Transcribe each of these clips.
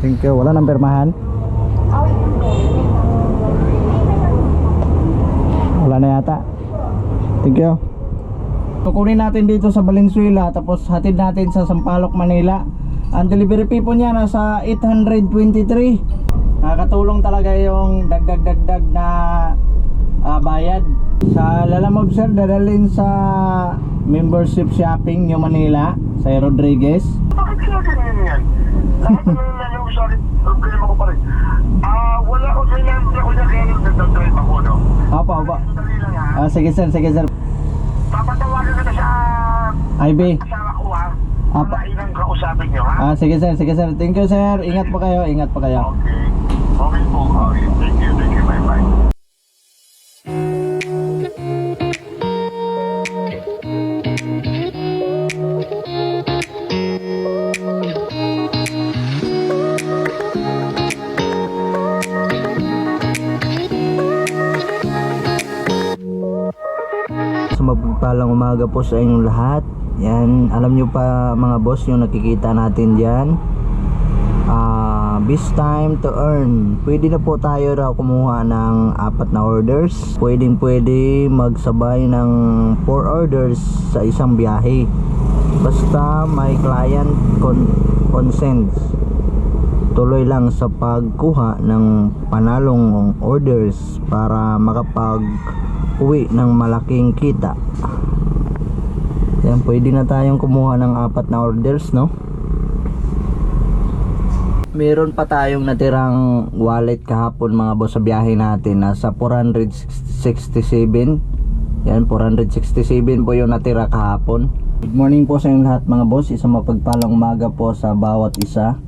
Thank you. Wala nang permahan? Wala na yata. Thank you. Kukunin natin dito sa Valenzuela, tapos hatid natin sa Sampaloc, Manila. Ang delivery fee po niya nasa 823. Nakakatulong talaga yung dagdag na bayad. Sa Lalamove sir, dadalhin sa membership shopping yung Manila sa Rodriguez. Bakit kaya ganyan yan? Lahat naman nangyong sakit, problema ko pa rin. Wala ko sa ilan na ko niya kaya nagdadrive ako, no? Opo. Dali lang ha. Sige sir. Papatawagan ka na sa IB. asawa ko ha. Apa. Mainang kausapin niyo ha. Sige sir. Thank you sir. Ingat po kayo. Okay. Okay po. Okay. Thank you. Bye. Mapagpalang umaga po sa inyong lahat. Yan, alam nyo pa mga boss yung nakikita natin dyan, this time to earn. Pwede na po tayo raw kumuha ng 4 na orders. Pwede magsabay ng 4 orders sa isang biyahe, basta may client consents. Tuloy lang sa pagkuha ng panalong orders para makapag-uwi ng malaking kita. Yan, pwede na tayong kumuha ng 4 na orders, no? Meron pa tayong natirang wallet kahapon mga boss sa biyahe natin. Nasa 467. Yan, 467 po yung natira kahapon. Good morning po sa inyong lahat mga boss. Isang mapagpalang umaga po sa bawat isa.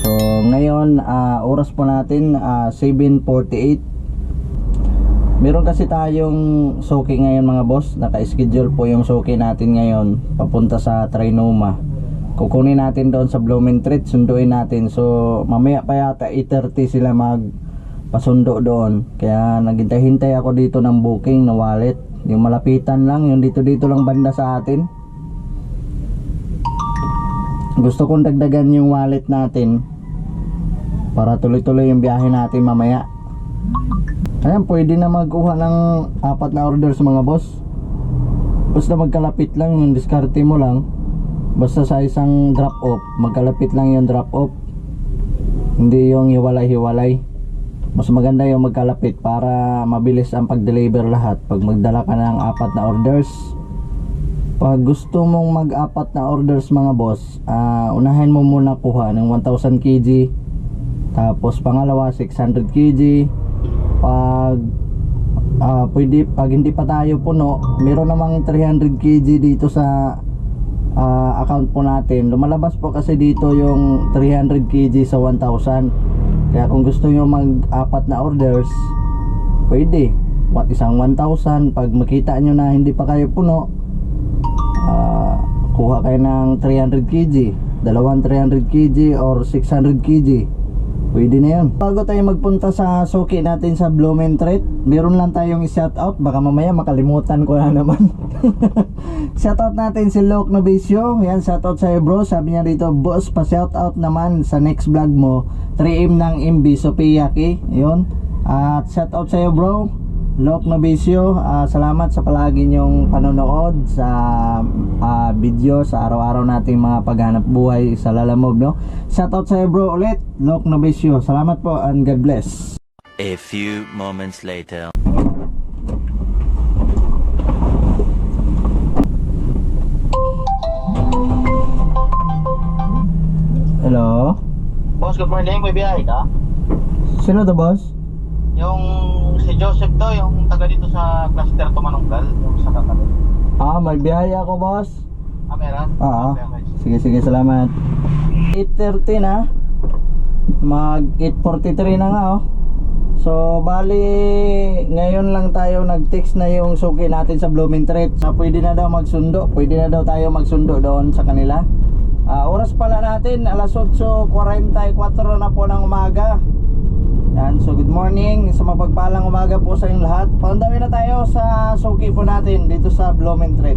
So ngayon oras po natin 7:48. Meron kasi tayong suki ngayon mga boss. Naka-schedule po yung suki natin ngayon papunta sa Trinoma. Kukunin natin doon sa Blumentritt, sunduin natin. So mamaya pa yata 8:30 sila magpasundo doon. Kaya naghintay-hintay ako dito ng booking na wallet. Yung malapitan lang, yung dito lang banda sa atin. Gusto kong dagdagan yung wallet natin para tuloy-tuloy yung biyahe natin mamaya. Ayan, pwede na magkuha ng 4 na orders mga boss. Basta magkalapit lang yung diskarte mo lang. Basta sa isang drop off, magkalapit lang yung drop off, hindi yung hiwalay-hiwalay. Mas maganda yung magkalapit para mabilis ang pag-deliver lahat. Pag magdala ka ng 4 na orders, pag gusto mong mag-4 na orders mga boss, unahin mo muna kuha ng 1000 kg, tapos pangalawa 600 kg. Pag pag hindi pa tayo puno, meron namang 300 kg dito sa account po natin. Lumalabas po kasi dito yung 300 kg sa 1,000. Kaya kung gusto nyo mag-4 na orders, pwede isang 1,000. Pag makita nyo na hindi pa kayo puno, kuha kayo ng 300 kg, dalawang 300 kg or 600 kg, pwede na yun. Bago tayo magpunta sa suki natin sa Blumentritt, meron lang tayong shoutout. Baka mamaya makalimutan ko na naman. Shoutout natin si Luke Novicio. Yan, shoutout sa'yo bro. Sabi niya dito, boss, pa shoutout naman sa next vlog mo, 3M ng MB Sopiyaki. Yun. At shoutout sa'yo bro, Luke Novicio. Salamat sa palagi nyong panonood sa video sa araw-araw nating mga paghanap buhay sa Lalamove, no? Shoutout sa'yo bro ulit, Luke Novicio. Salamat po and God bless. A few moments later. Hello? Boss, good morning. May biyahe ka? Sino to boss? Yung si Joseph to, yung taga dito sa cluster to Manunggal, yung sa Kakalun. May biyahe ako boss. Meron? Sige, salamat. 8:30 na. Mag 8:43 na nga oh. So bali ngayon lang tayo nag-text na yung suki natin sa Blumentritt na pwede na daw magsundo. Pwede na daw tayo magsundo doon sa kanila. Oras pala natin alas 8:44 na po ng umaga. Yan, so good morning, sa mapagpalang umaga po sa inyong lahat. Paundawi na tayo sa suki po natin dito sa Blumentritt.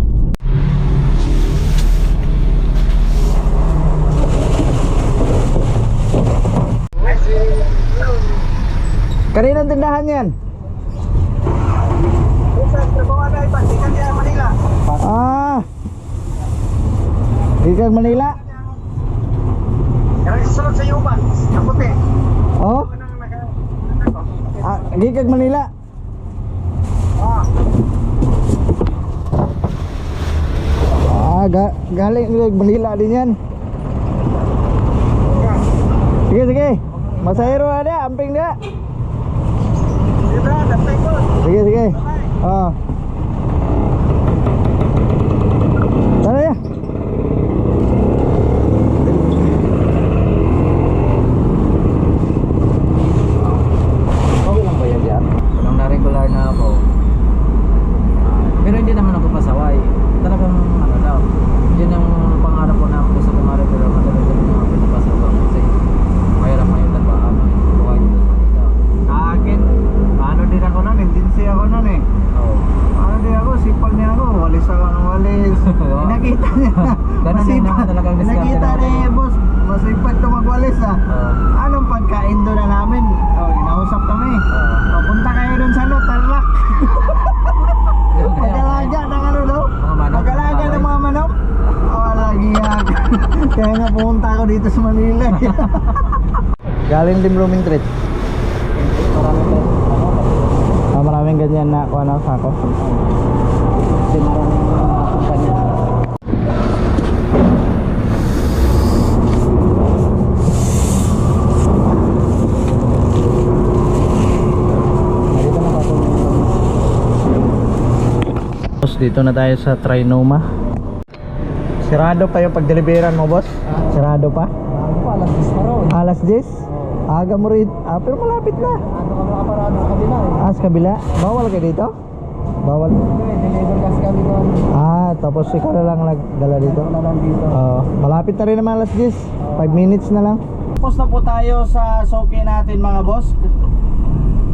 Kaninong tindahan yan? Ah, Gikag Manila. Kaya susunod sa Yuban, ang puti. Oh, Gikag Manila. Galing Gikag Manila din yan. Sige, sige. Masahero ada, amping dia. Sige, sige. Ah. Tara ya. Okay lang ba yan dyan? Walang na-regular na ako. Pero hindi naman ako pasaway. Talagang ano daw. Yun ang pangarap ko na gusto ko ma-regular. Madali-dali na ako pinapasok ko. Kasi mahirap ngayon trabaho. Buhay dito sa Manila. Sa akin, ano din ako nun, agency ako nun eh. Oo. Ano din ako, sipag niya ako, walis ako ng walis. Nakita niya. Ganun din naman talagang diskarte Nakita natin. niya eh, boss, masipag ito magwalis ah. Oo. Anong pagkain doon na namin? Oh, inausap kami. Oo. Punta kayo doon sa Tarlac. Mag-alaga ng ano daw? Mga manok. Mag-alaga ng mga manok? Oh, lagi yan. Kaya nga pumunta ako dito sa Manila. Galing din Blooming Treat. Maraming ganyan na kuha na ako. Kasi maraming kumpanya. Dito na tayo sa Trinoma. Sirado pa yung pagdeliveran mo, boss? Sirado pa? Alas 10 pa raw. Alas 10? Aga mo rin. Pero malapit na. Ano kami nakaparado sa kabila eh. Sa kabila? Bawal ka dito? Bawal. Deliver kasi kami doon. Tapos ikaw na lang nagdala dito? Na lang dito. Malapit na rin naman alas 10. 5 minutes na lang. Tapos na po tayo sa Soke natin, mga boss.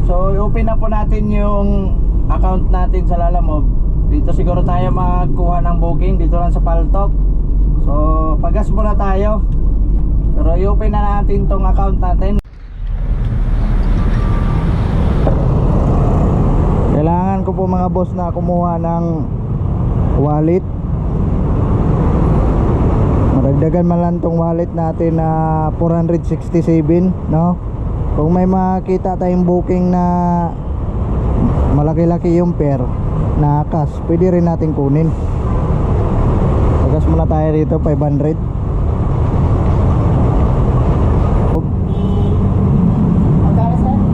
So, i-open na po natin yung account natin sa Lalamove. Dito siguro tayo magkuha ng booking. Dito lang sa Paltok. So, pagas muna tayo. Pero i-open na natin tong account natin. Kailangan ko po, mga boss, na kumuha ng wallet. Maragdagan man lang tong wallet natin na 467, no? Kung may makita tayong booking na malaki-laki yung pair na cash, pwede rin natin kunin. Pagas muna tayo dito, 500.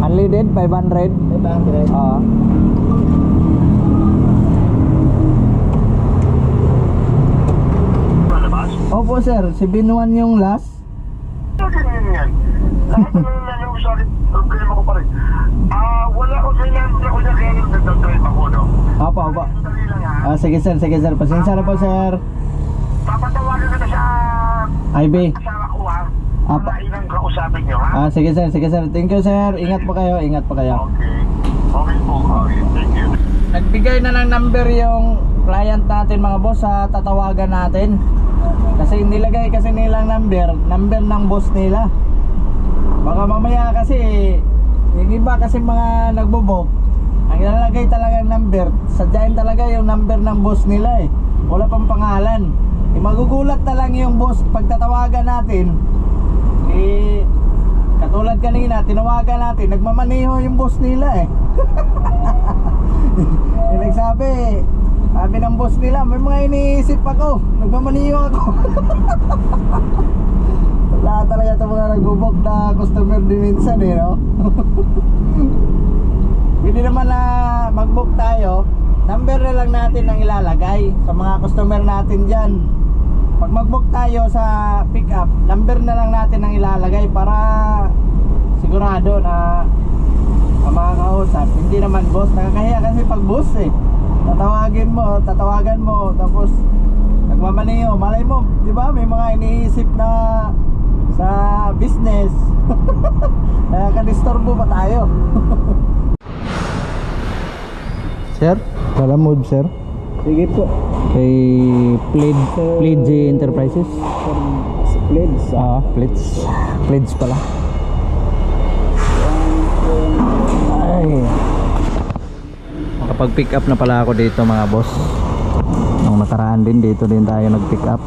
Unleaded, 500. 500. Malabas? Opo sir, si Binuan yung last. Ganyan yan. Lahat na nangyayari sa akin, problema ko pa rin. Wala ko sa number ako niya, kaya nagdadrive ako, no? Opo. Dali lang ha. Sige sir, pasensya na po sir. Papatawagan ka na sa IB. asawa ko ha. Apa. Wala inang kausapin niyo ha. Sige sir. Thank you sir. Ingat po kayo. Okay. Okay po. Okay. Thank you. Nagbigay na ng number yung client natin, mga boss, sa tatawagan natin. Kasi nilagay kasi nilang number ng boss nila. Baka mamaya kasi yung iba kasi mga nagbubok, ang ilalagay talaga ng number, sadyain talaga yung number ng boss nila eh. Wala pang pangalan. Magugulat na lang yung boss pagtatawagan natin. Katulad kanina, tinawagan natin, nagmamaniho yung boss nila eh. Sabi ng boss nila, may mga iniisip ako, nagmamaniho ako. Wala talaga ito mga nagbubok na customer din minsan eh, no? Pwede naman na mag-book tayo, number na lang natin ang ilalagay sa mga customer natin dyan. Pag mag-book tayo sa pick up, number na lang natin ang ilalagay para sigurado na makakausap. Hindi naman boss, nakakahiya kasi pag boss eh. Tatawagan mo, tapos nagmamaniho. Malay mo, di ba? May mga iniisip na sa business. Nakaka-disturbo pa tayo. Sir, Lalamove sir. Sige po. Kay Pledge Enterprises. Pledge. Pledge pala. Nakapag-pick up na pala ako dito mga boss. Nung nakaraan din dito din tayo nag-pick up.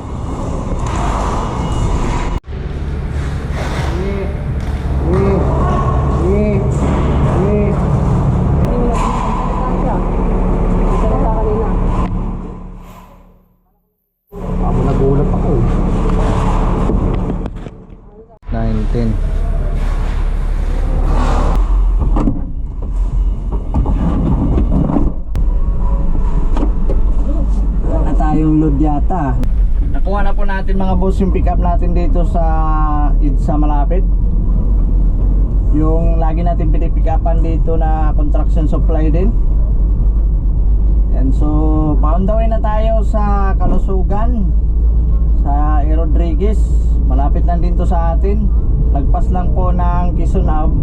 Ako nagulat ako. 19. Wala na tayong load yata. Nakuha na po natin mga boss yung pick up natin dito sa EDSA malapit. Yung lagi natin pinipick upan dito na construction supply din. And so, pound the way na tayo sa Kalusugan, sa E. Rodriguez. Malapit lang din to sa atin. Lagpas lang po ng Quezon Ave.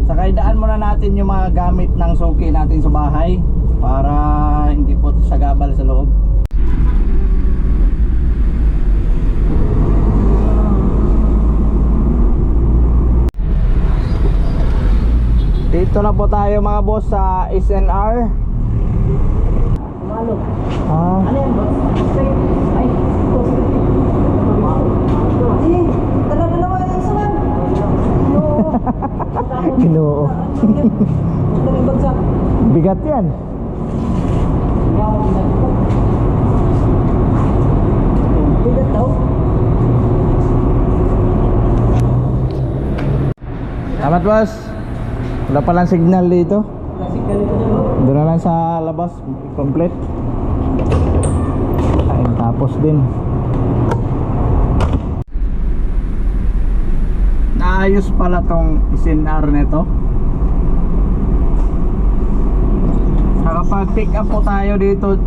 Saka idaan muna natin yung mga gamit ng suki natin sa bahay para hindi po sagabal sa loob. Dito na po tayo mga boss sa SNR. Ano? Ah, Ano yan, boss? Ay, boss. Tara na naman yung isa man. Ginoo. Tara yung bagsak. Bigat yan. Bigat daw. Salamat boss. Wala palang signal dito. Klasik ka nito dyan. Doon na lang sa labas, complete. Kain tapos din. Naayos pala tong SNR nito. Nakapag pick up po tayo dito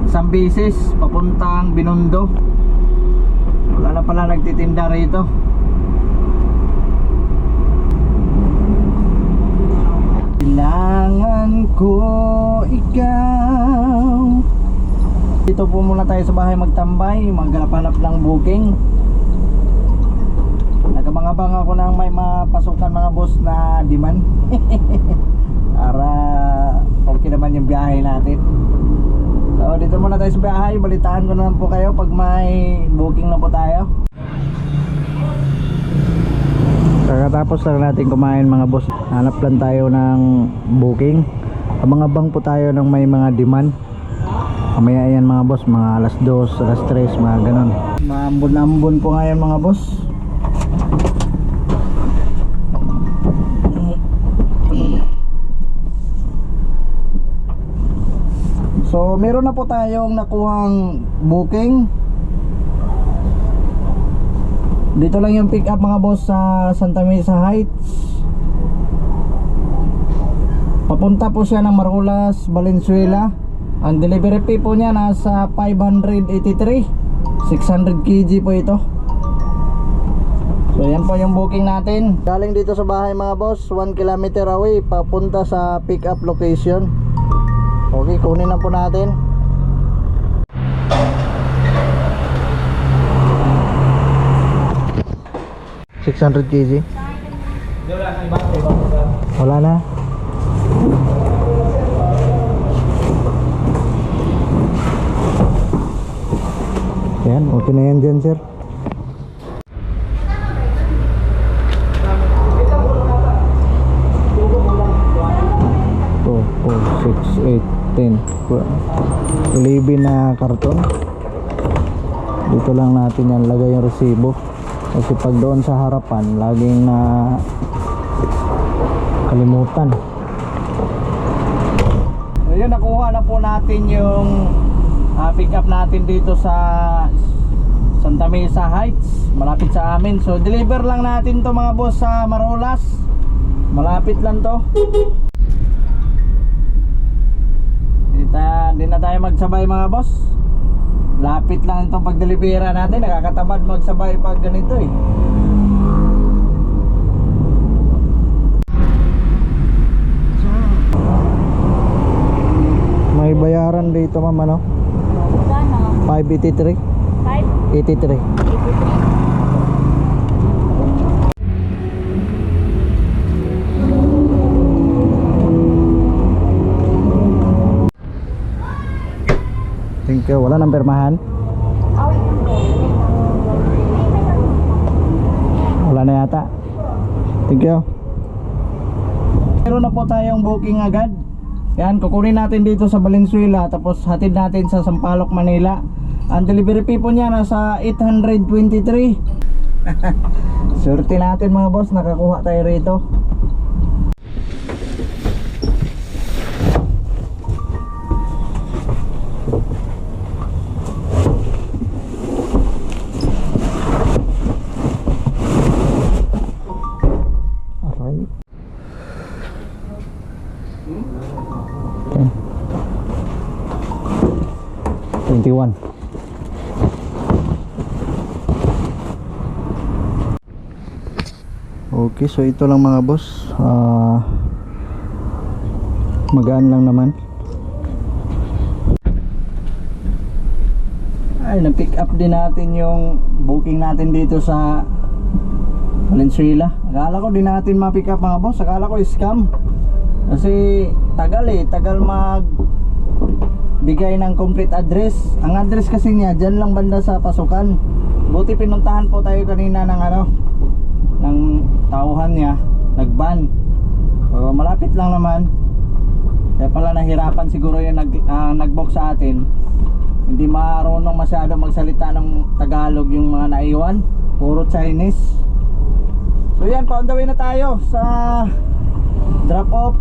isang beses papuntang Binondo. Wala na pala nagtitinda rito. Kailangan ko ikaw. Dito po muna tayo sa bahay magtambay, maghanap ng booking. Nagabang-abang ako ng may mapasukan mga boss na demand. Para okay naman yung biyahe natin. So dito muna tayo sa biyahe, balitaan ko naman po kayo pag may booking na po tayo. Kakatapos lang natin kumain mga boss, hanap lang tayo ng booking. Abang-abang po tayo ng may mga demand. Mamaya yan mga boss, mga alas 2, alas 3, mga ganon. Maambon-ambon po ngayon mga boss. So meron na po tayong nakuhang booking. Dito lang yung pick up mga boss sa Santa Mesa Heights. Papunta po siya ng Marulas, Valenzuela. Ang delivery fee po niya nasa 583. 600 kg po ito. So yan po yung booking natin. Galing dito sa bahay mga boss, 1 kilometer away, papunta sa pick up location. Okay, kunin na po natin. $600 kg. Wala na. Yan, okay na yan dyan sir. 11 na karton. Dito lang natin yan lagay yung resibo. Kasi pag doon sa harapan laging na kalimutan. Ayun, nakuha na po natin yung pick up natin dito sa Santa Mesa Heights, malapit sa amin. So deliver lang natin to mga boss sa Marulas. Malapit lang to. Hindi na tayo magsabay mga boss. Lapit lang itong pagdelibera natin. Nakakatamad magsabay pag ganito eh. May bayaran dito ma'am ano? 583. 583. 83. Thank you. Wala nang permahan? Wala na yata. Thank you. Meron na po tayong booking agad. Yan, kukunin natin dito sa Valenzuela, tapos hatid natin sa Sampaloc, Manila. Ang delivery fee po niya nasa 823. Swerte natin mga boss, nakakuha tayo rito. Alright. Okay. 21. Okay, so ito lang mga boss. Magaan lang naman. Ay, na-pick up din natin yung booking natin dito sa Valenzuela. Akala ko din natin ma-pick up mga boss. Akala ko scam. Kasi tagal tagal bigay ng complete address. Ang address kasi niya dyan lang banda sa pasukan. Buti pinuntahan po tayo kanina ng ng tauhan niya, nagban. So, malapit lang naman. Kaya pala nahirapan siguro yung nag-book sa atin. Hindi marunong masyado magsalita ng Tagalog yung mga naiwan. Puro Chinese. So yan, pa on the way na tayo sa drop off.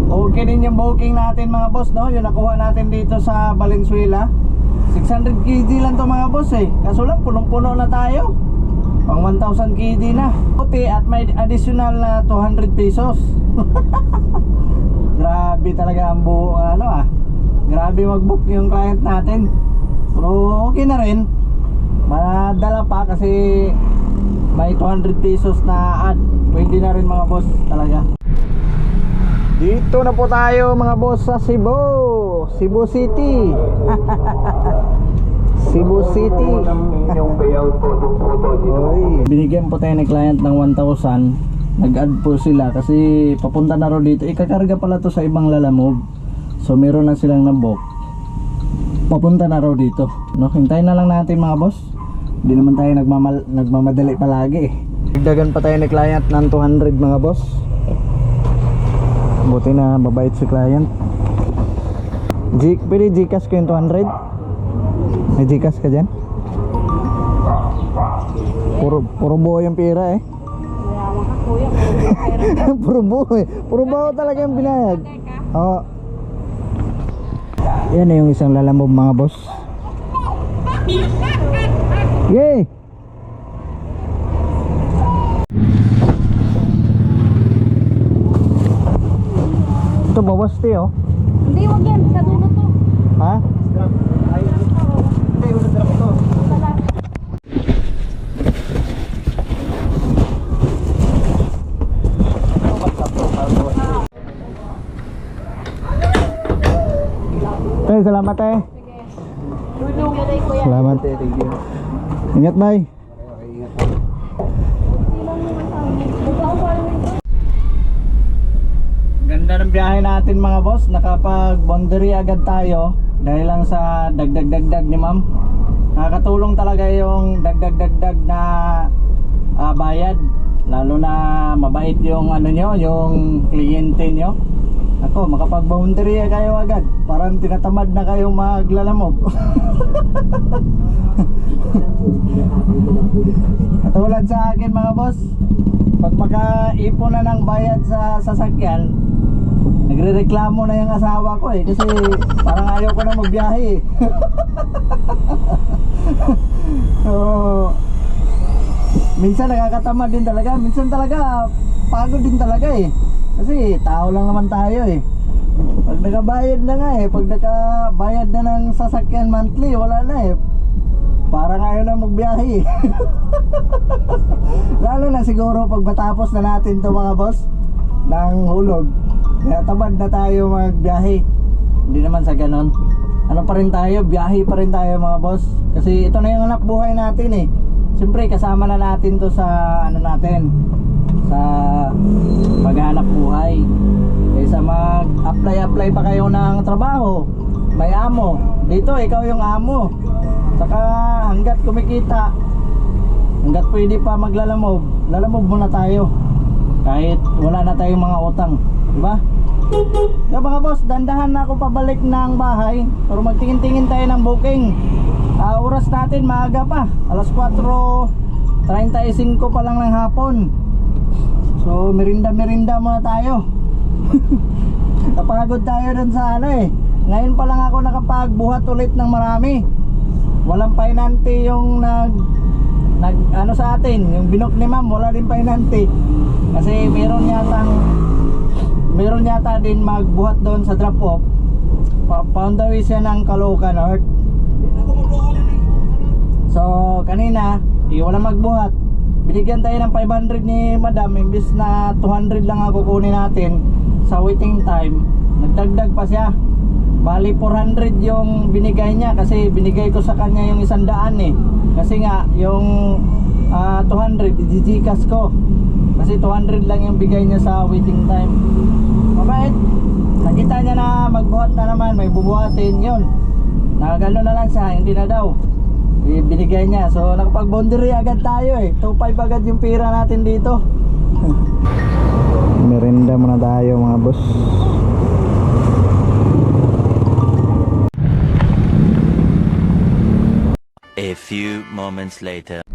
Okay din yung booking natin mga boss, no? Yung nakuha natin dito sa Valenzuela. 600 KD lang to mga boss Kaso lang punong-puno na tayo. Pang 1,000 KD na. Puti at may additional na 200 pesos. Grabe talaga ang grabe mag-book yung client natin. Pero okay na rin. Madala pa kasi may 200 pesos na add. Pwede na rin mga boss talaga. Dito na po tayo mga boss sa Cebu City. Cebu City. Oy, binigyan po tayo ng client ng 1,000. Nag-add po sila kasi papunta na ro dito. Ikakarga pala to sa ibang lalamove. So meron na silang na-book. Papunta na ro dito. No, hintayin na lang natin mga boss. Hindi naman tayo nagmamadali palagi. Dagdagan pa tayo ng client ng 200 mga boss. Buti na mabait si client. Pwede Gcash ko yung 200? May Gcash ka dyan? Puro buo yung pera Puro buo Puro buo talaga yung binayad. Oo. Yan na yung isang lalamove mga boss. Yay! Ito bawas tayo. Hindi, wag yan. Sa dulo to. Ha? Hindi, wala drop ito. Tay, salamat tay. Salamat. Ingat bay. Ganda ng biyahe natin mga boss. Nakapag-boundary agad tayo dahil lang sa dagdag ni ma'am. Nakakatulong talaga yung dagdag na bayad. Lalo na mabait yung yung kliyente nyo. Ako, makapag-boundary kayo agad. Parang tinatamad na kayong maglalamog. Katulad sa akin mga boss, pag makaipon na ng bayad sa sasakyan, nagrereklamo na yung asawa ko kasi parang ayaw ko na magbiyahe So, minsan nakakatamad din talaga, minsan talaga pagod din talaga kasi tao lang naman tayo Pag nakabayad na nga pag nakabayad na ng sasakyan monthly, wala na parang ayaw na magbiyahe Lalo na siguro pag matapos na natin to mga boss ng hulog, kaya tamad na tayo magbiyahe. Hindi naman sa ganon. Ano pa rin tayo, biyahe pa rin tayo mga boss. Kasi ito na yung anak buhay natin siyempre kasama na natin to sa ano natin, sa maghanap buhay. Kaysa mag-apply pa kayo ng trabaho, may amo. Dito ikaw yung amo. Saka hanggat kumikita, hanggat pwede pa maglalamob, lalamob muna tayo. Kahit wala na tayong mga utang, di ba? Kaya mga boss, dandahan na ako pabalik ng bahay. Pero magtingin-tingin tayo ng booking. Oras natin maaga pa, alas 4:35 pa lang ng hapon. So merinda muna tayo. Napagod tayo dun sa ano eh. Ngayon pa lang ako nakapagbuhat ulit ng marami. Walang painante yung nag ano sa atin, yung binok ni ma'am, wala din painante. Kasi meron yata din magbuhat doon sa drop off. Pound away siya ng Caloocan North. So kanina wala magbuhat. Binigyan tayo ng 500 ni madam, imbis na 200 lang ako kunin natin sa waiting time. Nagdagdag pa siya. Bali 400 yung binigay niya kasi binigay ko sa kanya yung 100 eh. Kasi nga yung 200 i-Gcash ko. Kasi 200 lang yung bigay niya sa waiting time. Mabait. Nakita niya na magbuhat na naman, may bubuhatin yun. Nakagano na lang siya, hindi na daw. Binigay niya. So nakapag-boundary agad tayo eh. 2.5 agad yung pira natin dito. Merenda muna tayo mga boss. A few moments later.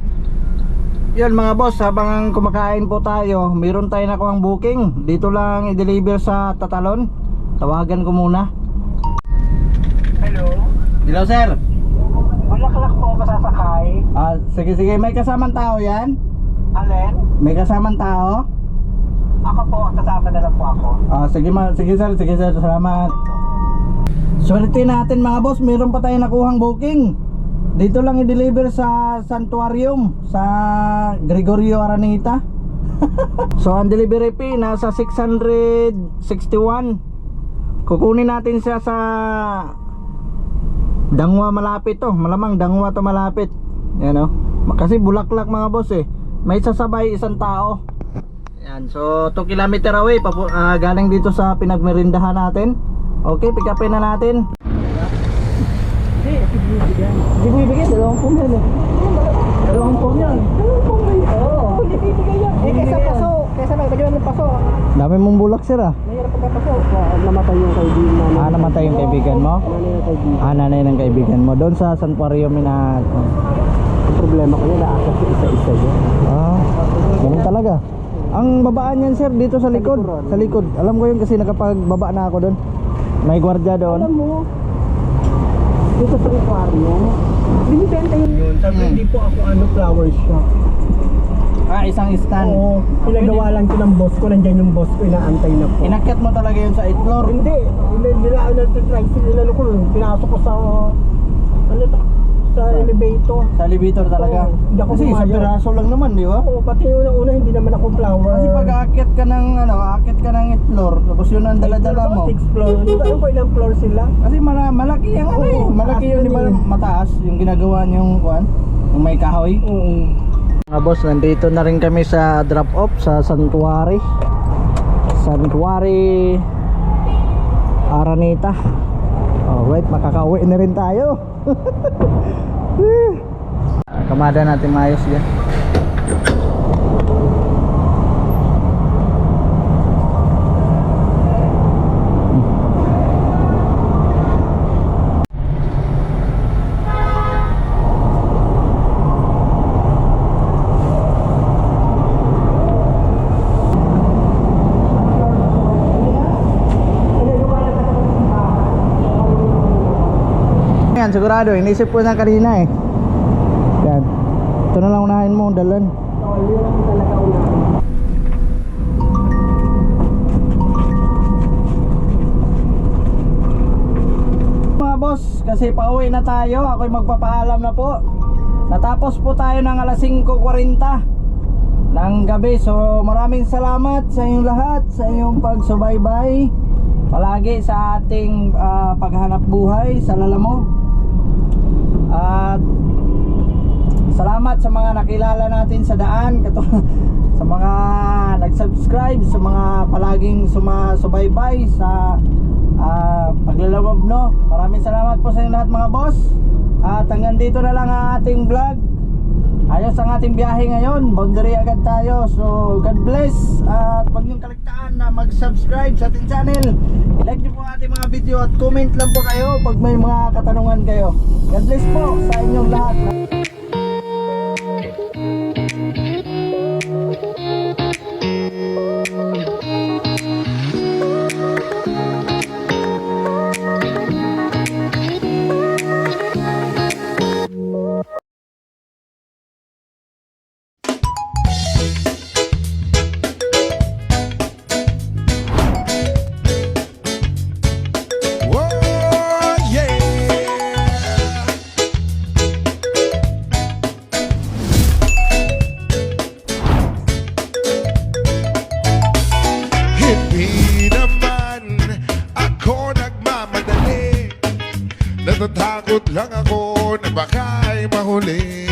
Yan mga boss, habang kumakain po tayo, meron tayo nakuhang booking. Dito lang i-deliver sa Tatalon. Tawagan ko muna. Hello? Hello sir. Bulaklak po ako sasakay. Sige, may kasamang tao yan? Alin? May kasamang tao? Ako po, kasama na lang po ako. Sige sir, salamat. Swerte natin mga boss, meron pa tayong nakuhang booking. Dito lang i-deliver sa Santuarium, sa Gregorio Araneta. So ang delivery fee nasa 661. Kukunin natin siya sa Dangwa malapit to, malamang Dangwa to malapit. Yan o. Kasi Bulaklak mga boss eh. May sasabay isang tao. Yan, so 2 kilometer away galing dito sa pinagmerindahan natin. Okay, pick upin na natin. Hindi bibigyan, 20 yan eh. 20 yan. Oo. Hindi bibigay yan. Kaysa paso. Kaysa nagdagyan ng paso. Dami mong bulak sir ah. Mahirap pagkapaso. Namatay yung kaibigan namin. Namatay yung kaibigan mo? Nanay ng kaibigan. Nanay ng kaibigan mo. Doon sa Santuarium na Ang problema ko yun, naakas yung isa-isa yun. ganun talaga. Ang babaan yan sir dito sa likod. Sa likod. Alam ko yun kasi nakapagbaba na ako doon. May gwardiya doon. Alam mo, dito sa aquarium, binibenta yun. Sabi hindi po ako flower shop. Isang stand. Oo, pinagawa lang ko ng boss ko, nandiyan yung boss ko, inaantay na po. Inakyat mo talaga yun sa 8th floor. Hindi, nila ko, pinasok ko sa, sa elevator. Sa elevator talaga. Oo, hindi ako Kasi isang pumayag. piraso lang naman, di ba? Oo, pati yung una hindi naman ako flower. Kasi pag aakyat ka ng aakyat ka ng 8th floor, tapos yun ang dala-dala mo. 6th floor, hindi ba ko ilang floor sila? Kasi malaki yung ano eh. Oo, Malaki mataas yun, di ba? yun eh. Mataas yung ginagawa niyong kuan, yung may kahoy. Oo. Mga boss, nandito na rin kami sa drop off sa Santuari Araneta. Alright, makakauwi na rin tayo. Kamada natin maayos yan. Yan, sigurado, inisip ko na kanina eh. Yan. Ito na lang unahin mo, dalan. Mga boss, kasi pauwi na tayo. Ako'y magpapaalam na po. Natapos po tayo ng alas 5:40 ng gabi. So maraming salamat sa inyong lahat, sa inyong pagsubaybay palagi sa ating paghanap buhay sa Lalamove. At salamat sa mga nakilala natin sa daan, sa mga nag-subscribe, sa mga palaging sumasubaybay sa paglalawab, no. Maraming salamat po sa inyo lahat mga boss. At hanggang dito na lang ang ating vlog. Ayos ang ating biyahe ngayon, boundary agad tayo. So God bless. At huwag niyong kaligtaan na mag-subscribe sa ating channel. I-like niyo po ang ating mga video at comment lang po kayo pag may mga katanungan kayo. God bless po sa inyong lahat. Whoa, yeah. Hindi naman ako nagmamadali. Natatakot lang ako na baka'y mahuli.